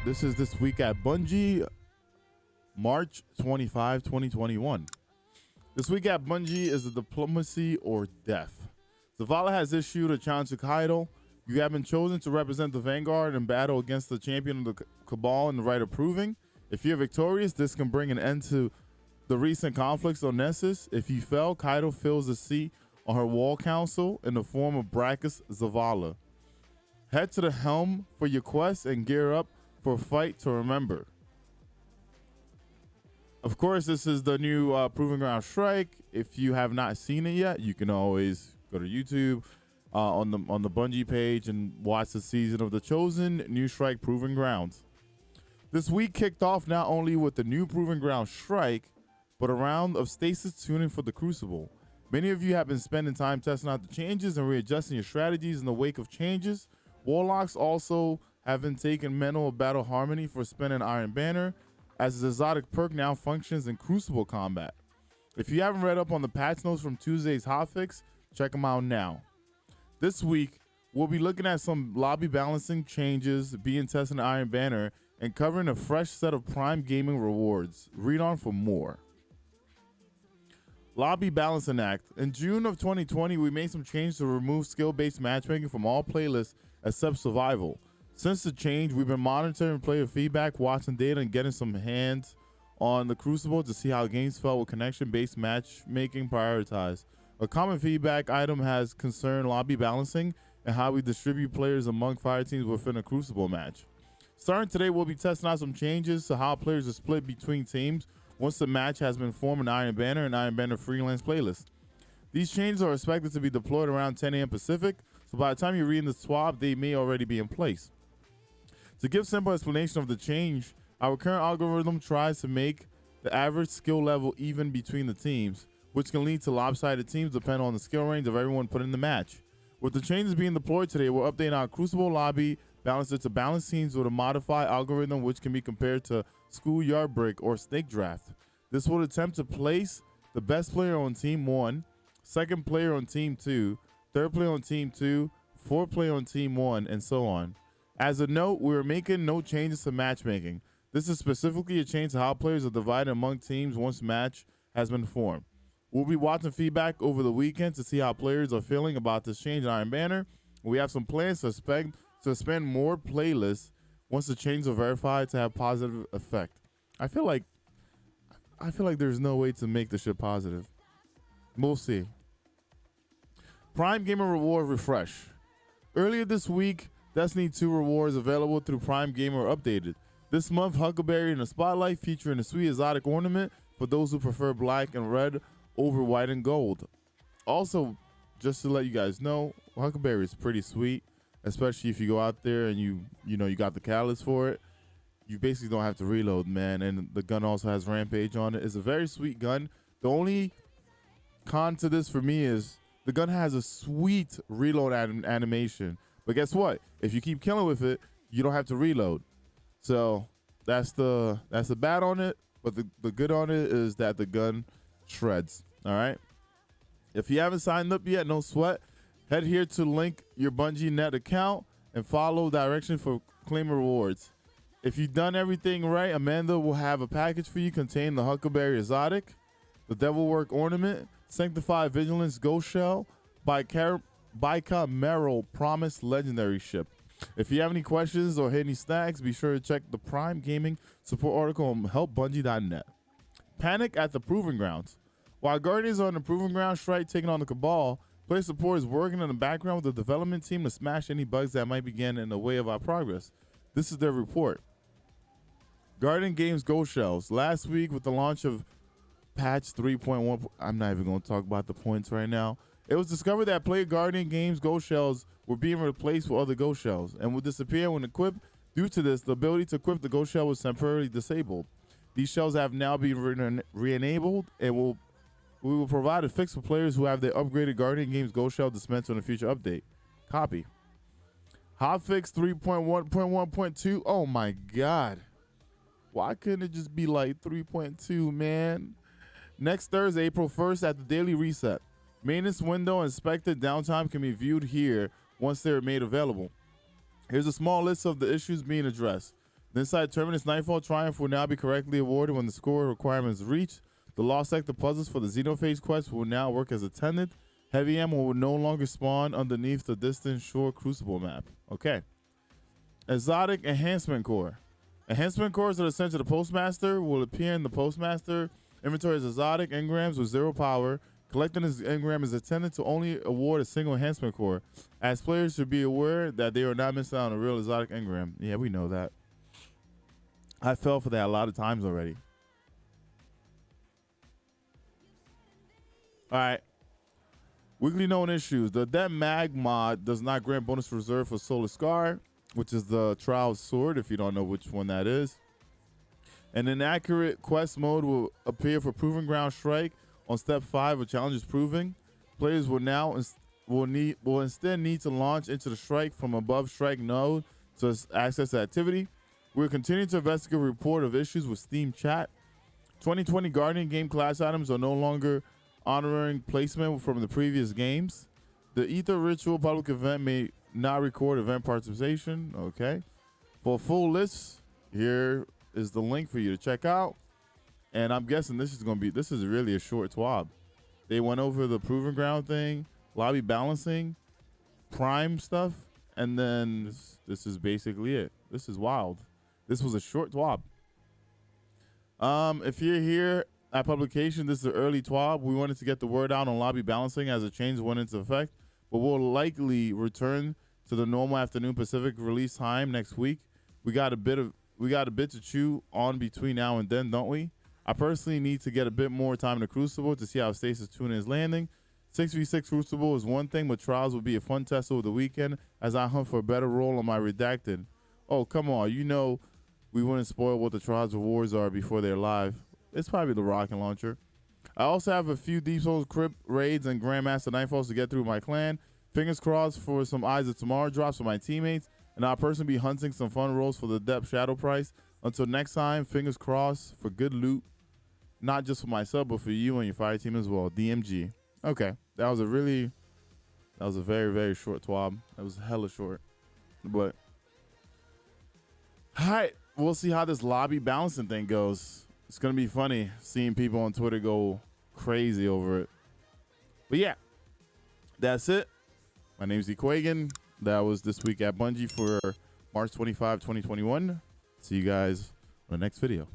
This is This Week at Bungie, March 25, 2021. This week at Bungie is the Diplomacy or Death. Zavala has issued a challenge to Kaido. You have been chosen to represent the Vanguard in battle against the champion of the Cabal in the right of proving. If you're victorious, this can bring an end to the recent conflicts on Nessus. If you fail, Kaido fills a seat on her wall council in the form of Brachus Zavala. Head to the helm for your quest and gear up for a fight to remember. Of course, this is the new Proving Ground Strike. If you have not seen it yet, you can always go to YouTube on the Bungie page and watch the season of The Chosen New Strike Proving Grounds. This week kicked off not only with the new Proving Ground Strike, but a round of stasis tuning for the Crucible. Many of you have been spending time testing out the changes and readjusting your strategies in the wake of changes. Warlocks also have been taking Mental Battle Harmony for spinning Iron Banner, as the exotic perk now functions in Crucible combat. If you haven't read up on the patch notes from Tuesday's hotfix, check them out now. This week, we'll be looking at some lobby balancing changes being tested in Iron Banner and covering a fresh set of Prime Gaming rewards. Read on for more. Lobby Balancing Act. In June of 2020, we made some changes to remove skill-based matchmaking from all playlists except Survival. Since the change, we've been monitoring player feedback, watching data, and getting some hands on the Crucible to see how games felt with connection-based matchmaking prioritized. A common feedback item has concerned lobby balancing and how we distribute players among fire teams within a Crucible match. Starting today, we'll be testing out some changes to how players are split between teams once the match has been formed in Iron Banner and Iron Banner Freelance playlist. These changes are expected to be deployed around 10 a.m. Pacific, so by the time you're reading the Twab, they may already be in place. To give simple explanation of the change, our current algorithm tries to make the average skill level even between the teams, which can lead to lopsided teams depending on the skill range of everyone put in the match. With the changes being deployed today, we're updating our Crucible lobby balancer to balance teams with a modified algorithm which can be compared to Schoolyard Brick or Snake Draft. This will attempt to place the best player on Team 1, second player on Team 2, third player on Team 2, fourth player on Team 1, and so on. As a note, we're making no changes to matchmaking. This is specifically a change to how players are divided among teams once match has been formed. We'll be watching feedback over the weekend to see how players are feeling about this change in Iron Banner. We have some plans to suspend more playlists once the changes are verified to have positive effect. I feel like there's no way to make this shit positive. We'll see. Prime Gamer Reward Refresh. Earlier this week, Destiny 2 rewards available through Prime Gamer were updated. This month, Huckleberry in the Spotlight featuring a sweet exotic ornament for those who prefer black and red over white and gold. Also, just to let you guys know, Huckleberry is pretty sweet, especially if you go out there and you got the catalyst for it. You basically don't have to reload, man, and the gun also has Rampage on it. It's a very sweet gun. The only con to this for me is the gun has a sweet reload animation. But guess what? If you keep killing with it, you don't have to reload. So that's the bad on it. But the good on it is that the gun shreds. All right. If you haven't signed up yet, no sweat. Head here to link your Bungie Net account and follow direction for claim rewards. If you've done everything right, Amanda will have a package for you containing the Huckleberry Exotic, the Devilwork Ornament, Sanctified Vigilance Ghost Shell, Merrill Promise Legendary Ship. If you have any questions or hit any snags, be sure to check the Prime Gaming support article on helpbungie.net. Panic at the Proving Grounds. While Guardians are on the Proving Ground strike taking on the Cabal, player support is working in the background with the development team to smash any bugs that might be getting in the way of our progress. This is their report. Guardian Games Ghost Shells. Last week with the launch of patch 3.1, I'm not even going to talk about the points right now. It was discovered that player Guardian Games Ghost Shells were being replaced with other Ghost Shells and would disappear when equipped. Due to this, the ability to equip the Ghost Shell was temporarily disabled. These shells have now been re-enabled and we will provide a fix for players who have their upgraded Guardian Games Ghost Shell dispenser in a future update. Copy. Hotfix 3.1.1.2. Oh my God. Why couldn't it just be like 3.2, man? Next Thursday, April 1st at the Daily Reset. Maintenance window and expected downtime can be viewed here once they're made available. Here's a small list of the issues being addressed. The Inside Terminus Nightfall Triumph will now be correctly awarded when the score requirements reach. The Lost Sector puzzles for the Xenophage quest will now work as intended. Heavy ammo will no longer spawn underneath the distant shore crucible map. Okay. Exotic Enhancement Core. Enhancement cores that are sent to the Postmaster will appear in the Postmaster inventory as exotic engrams with 0 power. Collecting this engram is intended to only award a single enhancement core, as players should be aware that they are not missing out on a real exotic engram. Yeah, we know that. I fell for that a lot of times already. All right. Weekly known issues. The Dead Mag mod does not grant bonus reserve for Solar Scar, which is the Trial Sword, if you don't know which one that is. An inaccurate quest mode will appear for Proving Ground Strike on step 5 of Challenges Proving. Players will now will instead need to launch into the strike from above strike node to access the activity. We're continuing to investigate a report of issues with Steam Chat. 2020 Guardian game class items are no longer honoring placement from the previous games. The Ether Ritual public event may not record event participation. Okay. For a full list, here is the link for you to check out. And I'm guessing this is really a short TWAB. They went over the Proving Ground thing, lobby balancing, prime stuff, and then this is basically it. This is wild. This was a short TWAB. If you're here at publication, this is the early TWAB. We wanted to get the word out on lobby balancing as a change went into effect, but we'll likely return to the normal afternoon Pacific release time next week. We got a bit to chew on between now and then, don't we? I personally need to get a bit more time in the Crucible to see how Stasis Tuna is landing. 6v6 Crucible is one thing, but Trials will be a fun test over the weekend as I hunt for a better role on my Redacted. Oh, come on. You know we wouldn't spoil what the Trials rewards are before they're live. It's probably the rocket launcher. I also have a few Deep Souls Crypt raids and Grandmaster Nightfalls to get through my clan. Fingers crossed for some Eyes of Tomorrow drops for my teammates, and I'll personally be hunting some fun rolls for the Depth Shadow price. Until next time, fingers crossed for good loot, not just for myself, but for you and your fire team as well. DMG. Okay, that was a very, very short TWAB. That was hella short, but all right, we'll see how this lobby balancing thing goes. It's gonna be funny seeing people on Twitter go crazy over it. But yeah, that's it. My name is Ekuegan. That was This Week at Bungie for March 25, 2021. See you guys on the next video.